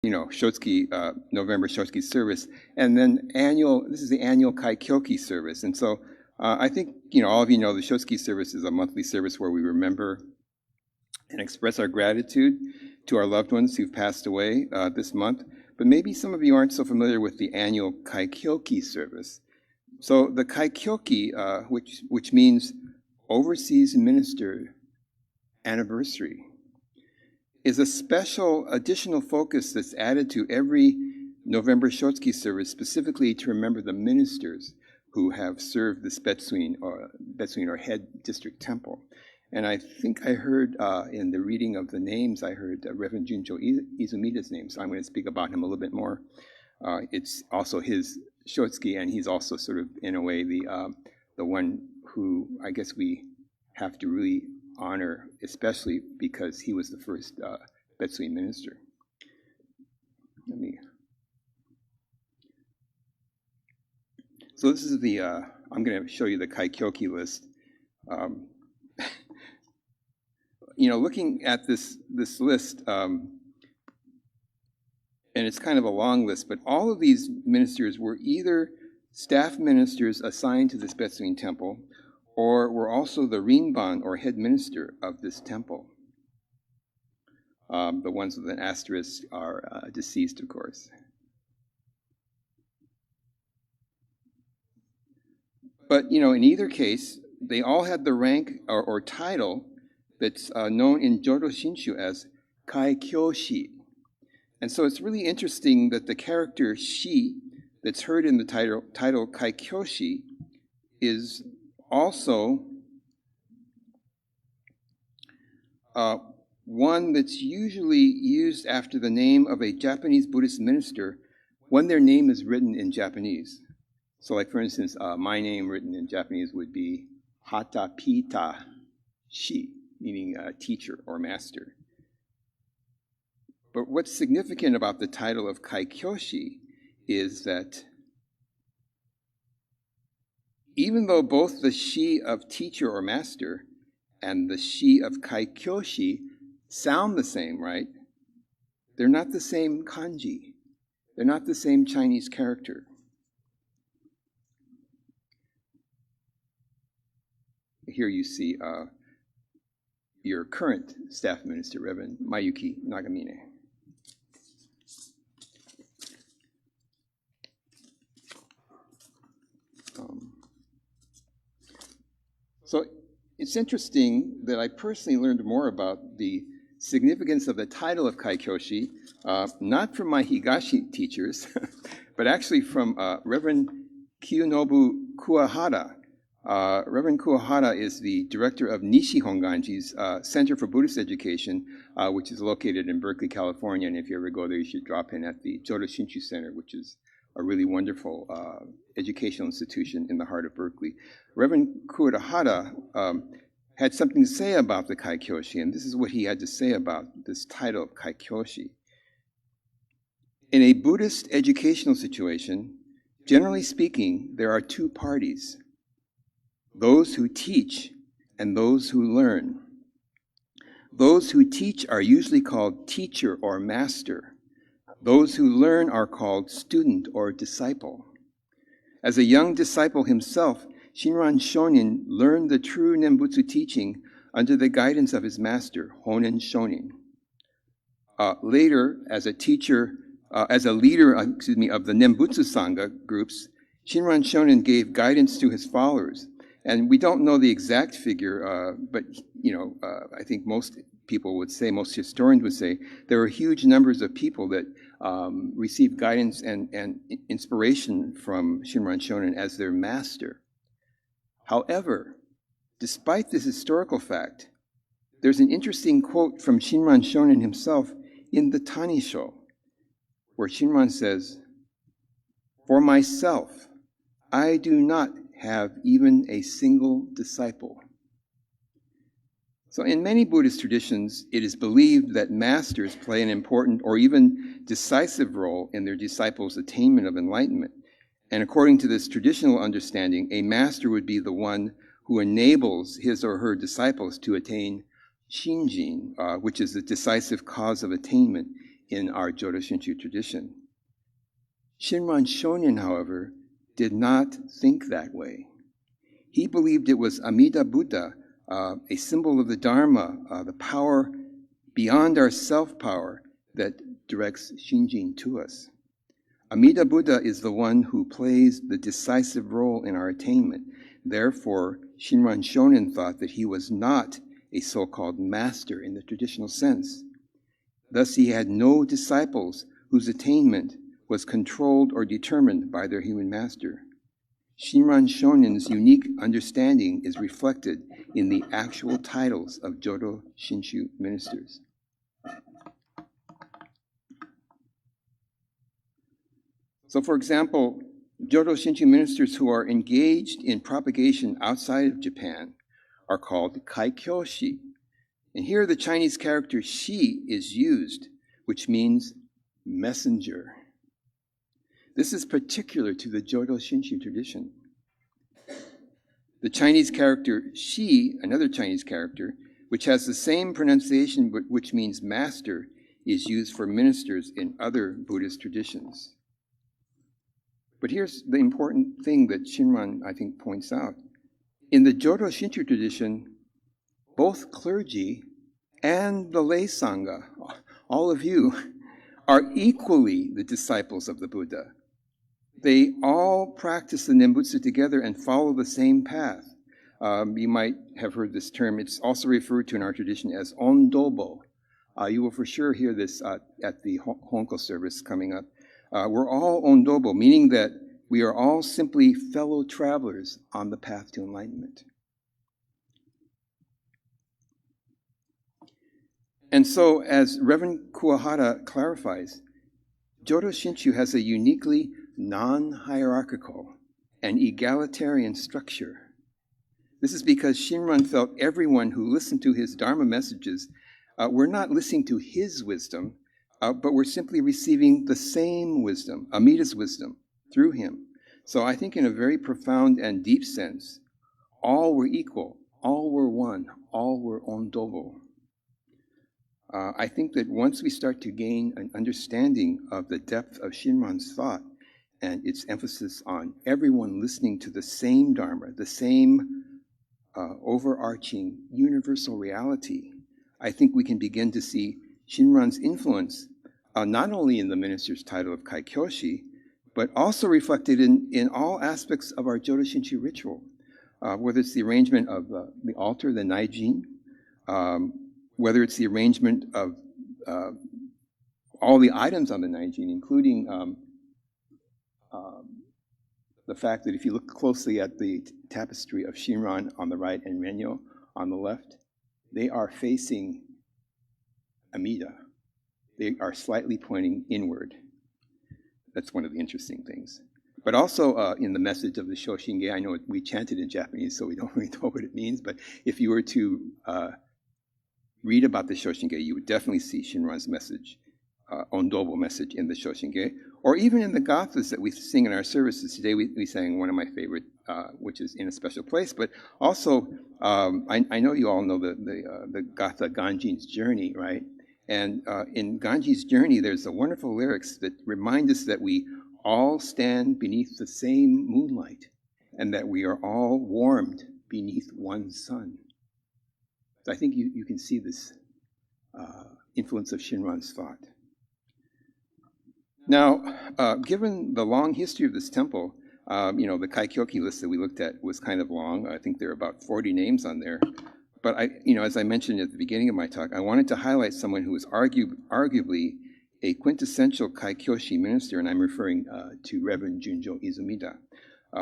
Shotsuki, November Shotsuki service, and then this is the annual Kaikyoki service. And so I think, all of you know the Shotsuki service is a monthly service where we remember and express our gratitude to our loved ones who've passed away this month. But maybe some of you aren't so familiar with the annual Kaikyoki service. So the Kaikyoki, which means Overseas Minister Anniversary, is a special additional focus that's added to every November Shotsuki service, specifically to remember the ministers who have served this Betsuin or head district temple. And I think I heard in the reading of the names, I heard Reverend Junjo Izumida's name, so I'm going to speak about him a little bit more. It's also his Shotsuki, and he's also sort of, in a way, the one who I guess we have to really honor, especially because he was the first Betsuin minister. So this is the, I'm going to show you the Kaikyoki list. Looking at this list, and it's kind of a long list, but all of these ministers were either staff ministers assigned to this Betsuin temple, or were also the Rinban, or head minister of this temple. The ones with an asterisk are deceased, of course. But, in either case, they all had the rank or title that's known in Jodo Shinshu as kaikyoshi. And so it's really interesting that the character shi that's heard in the title kaikyoshi is also one that's usually used after the name of a Japanese Buddhist minister when their name is written in Japanese. So like, for instance, my name written in Japanese would be Hata Pita Shi, meaning teacher or master. But what's significant about the title of Kaikyoshi is that even though both the shi of teacher or master and the shi of kaikyoshi sound the same, right? They're not the same kanji. They're not the same Chinese character. Here you see your current staff minister, Reverend Mayuki Nagamine. So it's interesting that I personally learned more about the significance of the title of Kaikyoshi, not from my Higashi teachers, but actually from Reverend Kiyonobu Kuwahara. Reverend Kuwahara is the director of Higashi Honganji's Center for Buddhist Education, which is located in Berkeley, California. And if you ever go there, you should drop in at the Jodo Shinshu Center, which is a really wonderful educational institution in the heart of Berkeley. Reverend Kuwahara had something to say about the Kaikyoshi, and this is what he had to say about this title of Kaikyoshi. In a Buddhist educational situation, generally speaking, there are two parties: those who teach and those who learn. Those who teach are usually called teacher or master. Those who learn are called student or disciple. As a young disciple himself, Shinran Shonin learned the true Nembutsu teaching under the guidance of his master, Honen Shonin. Later, as a leader of the Nembutsu Sangha groups, Shinran Shonin gave guidance to his followers. And we don't know the exact figure, but I think most people would say, most historians would say, there were huge numbers of people that received guidance and inspiration from Shinran Shonin as their master. However, despite this historical fact, there's an interesting quote from Shinran Shonin himself in the Tanisho, where Shinran says, "For myself, I do not have even a single disciple." So in many Buddhist traditions, it is believed that masters play an important or even decisive role in their disciples' attainment of enlightenment. And according to this traditional understanding, a master would be the one who enables his or her disciples to attain shinjin, which is the decisive cause of attainment in our Jodo Shinshu tradition. Shinran Shonin, however, did not think that way. He believed it was Amida Buddha, a symbol of the Dharma, the power beyond our self-power that directs Shinjin to us. Amida Buddha is the one who plays the decisive role in our attainment. Therefore, Shinran Shonin thought that he was not a so-called master in the traditional sense. Thus, he had no disciples whose attainment was controlled or determined by their human master. Shinran Shonin's unique understanding is reflected in the actual titles of Jodo Shinshu ministers. So, for example, Jodo Shinshu ministers who are engaged in propagation outside of Japan are called kaikyoshi. And here the Chinese character shi is used, which means messenger. This is particular to the Jodo Shinshu tradition. The Chinese character shi, another Chinese character, which has the same pronunciation but which means master, is used for ministers in other Buddhist traditions. But here's the important thing that Shinran, I think, points out. In the Jodo Shinshu tradition, both clergy and the lay Sangha, all of you, are equally the disciples of the Buddha. They all practice the Nembutsu together and follow the same path. You might have heard this term. It's also referred to in our tradition as ondobo. You will for sure hear this at the Honko service coming up. We're all ondobo, meaning that we are all simply fellow travelers on the path to enlightenment. And so, as Reverend Kuwahara clarifies, Jodo Shinshu has a uniquely non-hierarchical and egalitarian structure. This is because Shinran felt everyone who listened to his Dharma messages were not listening to his wisdom, but were simply receiving the same wisdom, Amida's wisdom, through him. So I think in a very profound and deep sense, all were equal, all were one, all were ondobo. I think that once we start to gain an understanding of the depth of Shinran's thought and its emphasis on everyone listening to the same Dharma, the same overarching universal reality, I think we can begin to see Shinran's influence not only in the minister's title of Kaikyoshi, but also reflected in all aspects of our Jodo Shinshu ritual, whether it's the arrangement of the altar, the naijin, whether it's the arrangement of all the items on the naijin, including the fact that if you look closely at the tapestry of Shinran on the right and Renyo on the left, they are facing Amida. They are slightly pointing inward. That's one of the interesting things. But also in the message of the Shoshinge, I know we chant it in Japanese, so we don't really know what it means, but if you were to read about the Shoshinge, you would definitely see Shinran's message, ondobo message in the Shoshinge, or even in the gathas that we sing in our services. Today we sang one of my favorite, which is In a Special Place, but also, I know you all know the gatha Ganjin's Journey, right? And in Ganji's Journey, there's a wonderful lyrics that remind us that we all stand beneath the same moonlight and that we are all warmed beneath one sun. So I think you can see this influence of Shinran's thought. Now, given the long history of this temple, the Kaikyoki list that we looked at was kind of long. I think there are about 40 names on there. But as I mentioned at the beginning of my talk, I wanted to highlight someone who is arguably a quintessential Kaikyoshi minister, and I'm referring to Reverend Junjo Izumida,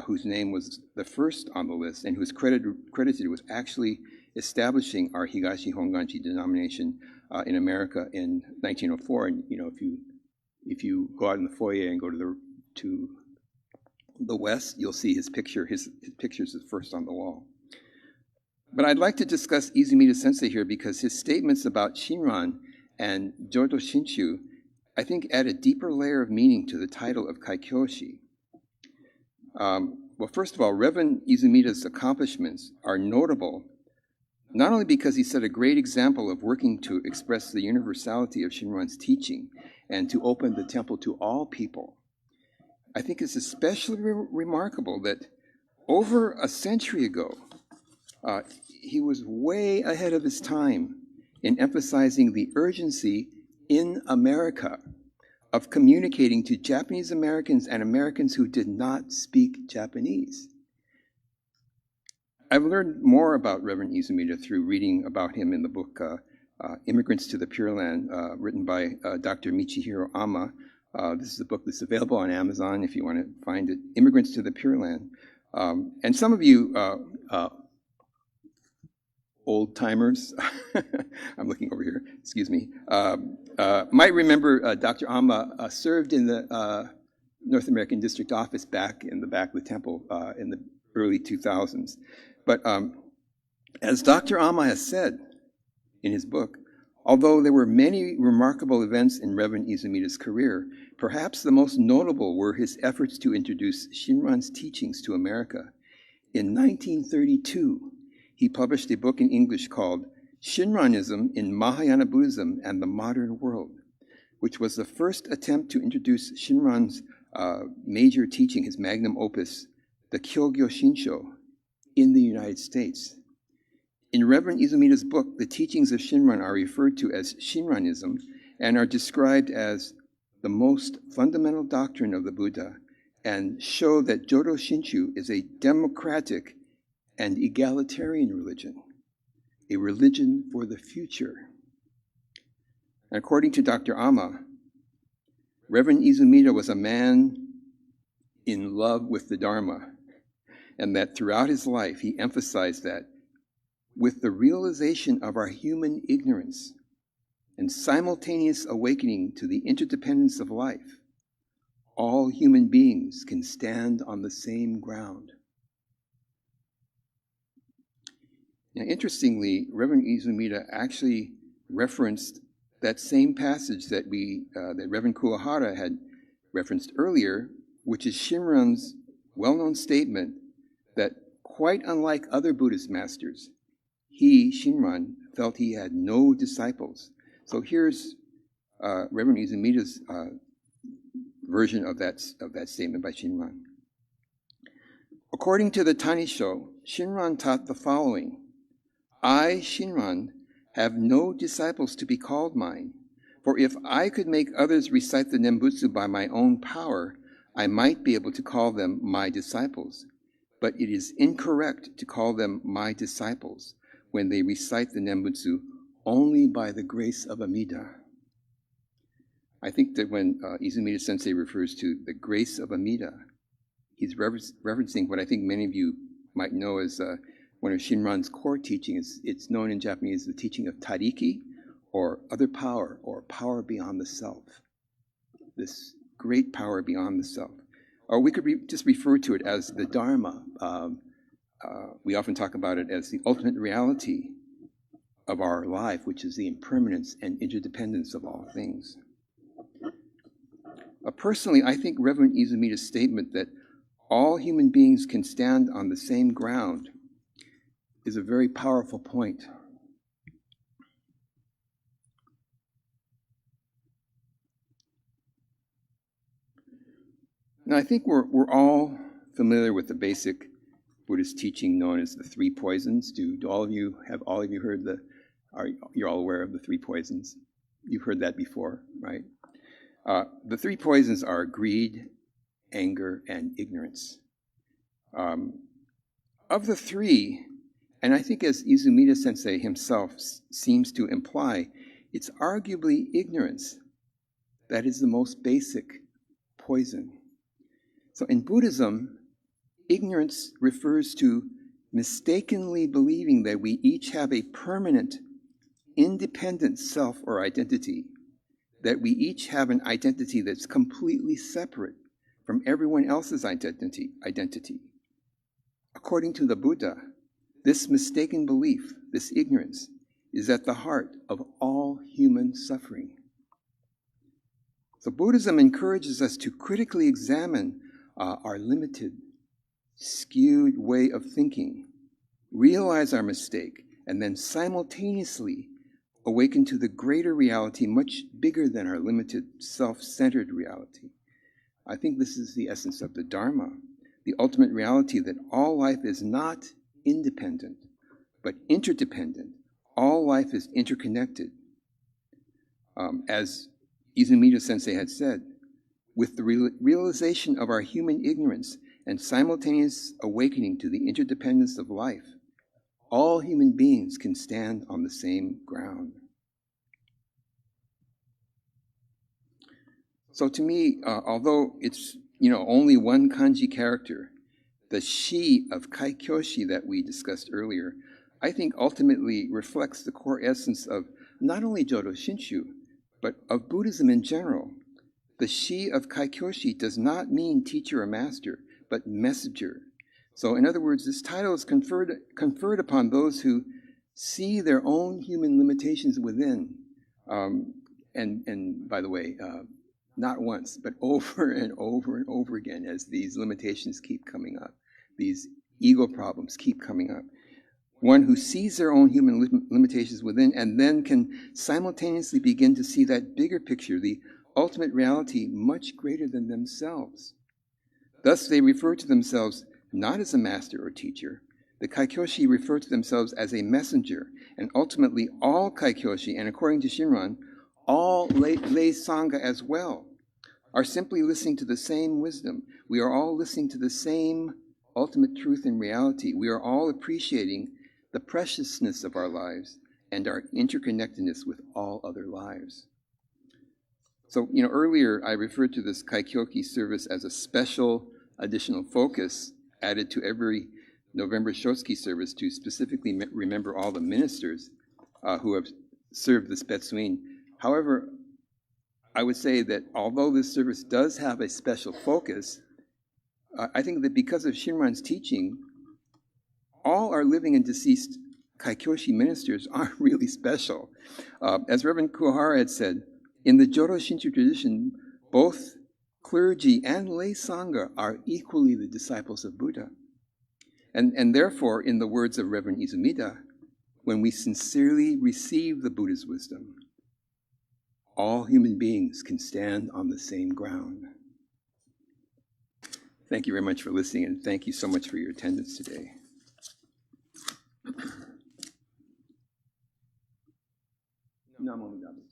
whose name was the first on the list and who is credited with actually establishing our Higashi Honganji denomination in America in 1904. And if you go out in the foyer and go to the west, you'll see his picture. His picture is the first on the wall. But I'd like to discuss Izumida Sensei here because his statements about Shinran and Jodo Shinshu, I think, add a deeper layer of meaning to the title of Kaikyoshi. Well, first of all, Reverend Izumida's accomplishments are notable not only because he set a great example of working to express the universality of Shinran's teaching and to open the temple to all people, I think it's especially remarkable that over a century ago, he was way ahead of his time in emphasizing the urgency in America of communicating to Japanese Americans and Americans who did not speak Japanese. I've learned more about Reverend Izumida through reading about him in the book Immigrants to the Pure Land, written by Dr. Michihiro Ama. This is a book that's available on Amazon if you want to find it, Immigrants to the Pure Land. And some of you old timers, I'm looking over here, excuse me, might remember Dr. Ama served in the North American District Office back in the back of the temple in the early 2000s. But as Dr. Ama has said in his book, although there were many remarkable events in Reverend Izumida's career, perhaps the most notable were his efforts to introduce Shinran's teachings to America. In 1932, he published a book in English called Shinranism in Mahayana Buddhism and the Modern World, which was the first attempt to introduce Shinran's major teaching, his magnum opus, the Jodo Shinshu, in the United States. In Reverend Izumida's book, the teachings of Shinran are referred to as Shinranism and are described as the most fundamental doctrine of the Buddha and show that Jodo Shinshu is a democratic and egalitarian religion, a religion for the future. According to Dr. Ama, Reverend Izumida was a man in love with the Dharma, and that throughout his life he emphasized that with the realization of our human ignorance and simultaneous awakening to the interdependence of life, all human beings can stand on the same ground. Now, interestingly, Reverend Izumida actually referenced that same passage that Reverend Kuwahara had referenced earlier, which is Shinran's well-known statement that, quite unlike other Buddhist masters, he, Shinran, felt he had no disciples. So here's Reverend Izumida's version of that statement by Shinran. According to the Tanisho, Shinran taught the following: I, Shinran, have no disciples to be called mine, for if I could make others recite the Nembutsu by my own power, I might be able to call them my disciples. But it is incorrect to call them my disciples when they recite the Nembutsu only by the grace of Amida. I think that when Izumida Sensei refers to the grace of Amida, he's referencing what I think many of you might know as one of Shinran's core teachings. It's known in Japanese as the teaching of Tariki, or other power, or power beyond the self. This great power beyond the self. Or we could just refer to it as the Dharma. We often talk about it as the ultimate reality of our life, which is the impermanence and interdependence of all things. Personally, I think Reverend Izumida's statement that all human beings can stand on the same ground is a very powerful point. Now, I think we're all familiar with the basic Buddhist teaching known as the three poisons. Do all of you heard you're all aware of the three poisons? You've heard that before, right? The three poisons are greed, anger, and ignorance. Of the three, and I think as Izumida Sensei himself seems to imply, it's arguably ignorance that is the most basic poison. So in Buddhism, ignorance refers to mistakenly believing that we each have a permanent, independent self or identity, that we each have an identity that's completely separate from everyone else's identity. According to the Buddha, this mistaken belief, this ignorance, is at the heart of all human suffering. So Buddhism encourages us to critically examine our limited, skewed way of thinking, realize our mistake, and then simultaneously awaken to the greater reality much bigger than our limited self-centered reality. I think this is the essence of the Dharma, the ultimate reality that all life is not independent, but interdependent. All life is interconnected. As Izumida Sensei had said, with the realization of our human ignorance and simultaneous awakening to the interdependence of life, all human beings can stand on the same ground. So to me, although it's only one kanji character, the shi of kaikyoshi that we discussed earlier, I think ultimately reflects the core essence of not only Jodo Shinshu, but of Buddhism in general. The shi of kaikyoshi does not mean teacher or master, but messenger. So in other words, this title is conferred upon those who see their own human limitations within. And by the way, not once, but over and over and over again as these limitations keep coming up. These ego problems keep coming up. One who sees their own human limitations within and then can simultaneously begin to see that bigger picture, the ultimate reality much greater than themselves. Thus, they refer to themselves not as a master or teacher. The kaikyoshi refer to themselves as a messenger, and ultimately all kaikyoshi, and according to Shinran, all lay sangha as well, are simply listening to the same wisdom. We are all listening to the same ultimate truth and reality. We are all appreciating the preciousness of our lives and our interconnectedness with all other lives. So, earlier I referred to this Kaikyoki service as a special additional focus added to every November Shotsuki service to specifically remember all the ministers who have served this Betsuin. However, I would say that although this service does have a special focus, I think that because of Shinran's teaching, all our living and deceased Kaikyoshi ministers are really special. As Reverend Kuwahara had said, in the Jodo Shinshu tradition, both clergy and lay sangha are equally the disciples of Buddha. And therefore, in the words of Reverend Izumida, when we sincerely receive the Buddha's wisdom, all human beings can stand on the same ground. Thank you very much for listening, and thank you so much for your attendance today. Namo Buddhaya.